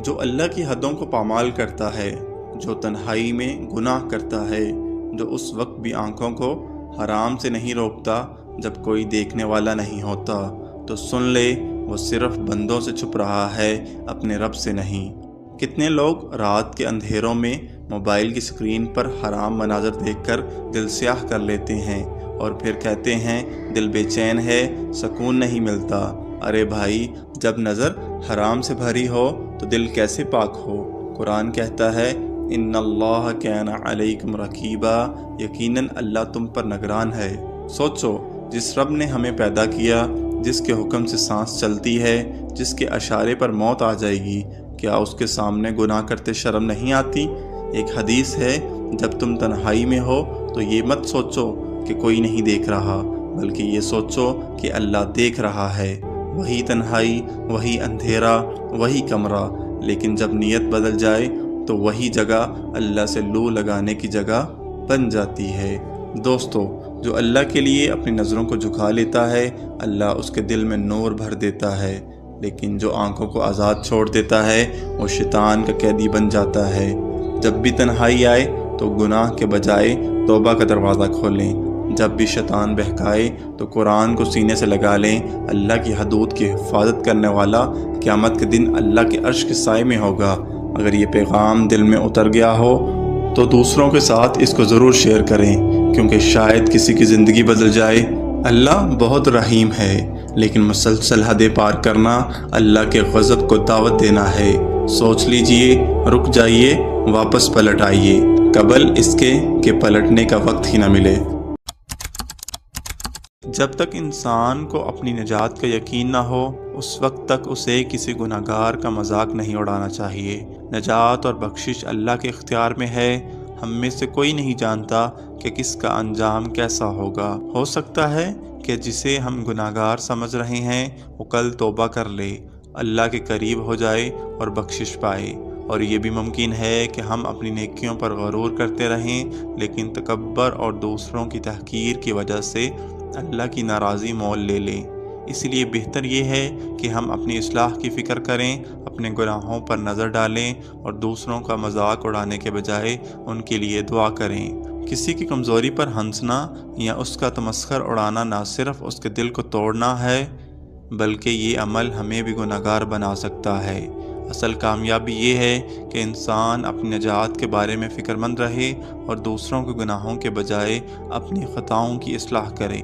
جو اللہ کی حدوں کو پامال کرتا ہے، جو تنہائی میں گناہ کرتا ہے، جو اس وقت بھی آنکھوں کو حرام سے نہیں روکتا جب کوئی دیکھنے والا نہیں ہوتا، تو سن لے وہ صرف بندوں سے چھپ رہا ہے، اپنے رب سے نہیں۔ کتنے لوگ رات کے اندھیروں میں موبائل کی سکرین پر حرام مناظر دیکھ کر دل سیاہ کر لیتے ہیں اور پھر کہتے ہیں دل بے چین ہے، سکون نہیں ملتا۔ ارے بھائی، جب نظر حرام سے بھری ہو تو دل کیسے پاک ہو؟ قرآن کہتا ہے ان اللہ کان علیکم رقیبا، یقیناً اللہ تم پر نگران ہے۔ سوچو، جس رب نے ہمیں پیدا کیا، جس کے حکم سے سانس چلتی ہے، جس کے اشارے پر موت آ جائے گی، کیا اس کے سامنے گناہ کرتے شرم نہیں آتی؟ ایک حدیث ہے، جب تم تنہائی میں ہو تو یہ مت سوچو کہ کوئی نہیں دیکھ رہا، بلکہ یہ سوچو کہ اللہ دیکھ رہا ہے۔ وہی تنہائی، وہی اندھیرا، وہی کمرہ، لیکن جب نیت بدل جائے تو وہی جگہ اللہ سے لو لگانے کی جگہ بن جاتی ہے۔ دوستو، جو اللہ کے لیے اپنی نظروں کو جھکا لیتا ہے، اللہ اس کے دل میں نور بھر دیتا ہے، لیکن جو آنکھوں کو آزاد چھوڑ دیتا ہے وہ شیطان کا قیدی بن جاتا ہے۔ جب بھی تنہائی آئے تو گناہ کے بجائے توبہ کا دروازہ کھولیں۔ جب بھی شیطان بہکائے تو قرآن کو سینے سے لگا لیں۔ اللہ کی حدود کی حفاظت کرنے والا قیامت کے دن اللہ کے عرش کے سائے میں ہوگا۔ اگر یہ پیغام دل میں اتر گیا ہو تو دوسروں کے ساتھ اس کو ضرور شیئر کریں، کیونکہ شاید کسی کی زندگی بدل جائے۔ اللہ بہت رحیم ہے، لیکن مسلسل حدیں پار کرنا اللہ کے غضب کو دعوت دینا ہے۔ سوچ لیجئے، رک جائیے، واپس پلٹ آئیے، قبل اس کے کہ پلٹنے کا وقت ہی نہ ملے۔ جب تک انسان کو اپنی نجات کا یقین نہ ہو، اس وقت تک اسے کسی گناہگار کا مذاق نہیں اڑانا چاہیے۔ نجات اور بخشش اللہ کے اختیار میں ہے۔ ہم میں سے کوئی نہیں جانتا کہ کس کا انجام کیسا ہوگا۔ ہو سکتا ہے کہ جسے ہم گناہگار سمجھ رہے ہیں وہ کل توبہ کر لے، اللہ کے قریب ہو جائے اور بخشش پائے، اور یہ بھی ممکن ہے کہ ہم اپنی نیکیوں پر غرور کرتے رہیں، لیکن تکبر اور دوسروں کی تحقیر کی وجہ سے اللہ کی ناراضی مول لے لیں۔ اس لیے بہتر یہ ہے کہ ہم اپنی اصلاح کی فکر کریں، اپنے گناہوں پر نظر ڈالیں اور دوسروں کا مذاق اڑانے کے بجائے ان کے لیے دعا کریں۔ کسی کی کمزوری پر ہنسنا یا اس کا تمسخر اڑانا نہ صرف اس کے دل کو توڑنا ہے، بلکہ یہ عمل ہمیں بھی گناہگار بنا سکتا ہے۔ اصل کامیابی یہ ہے کہ انسان اپنی نجات کے بارے میں فکر مند رہے اور دوسروں کے گناہوں کے بجائے اپنی خطاؤں کی اصلاح کرے۔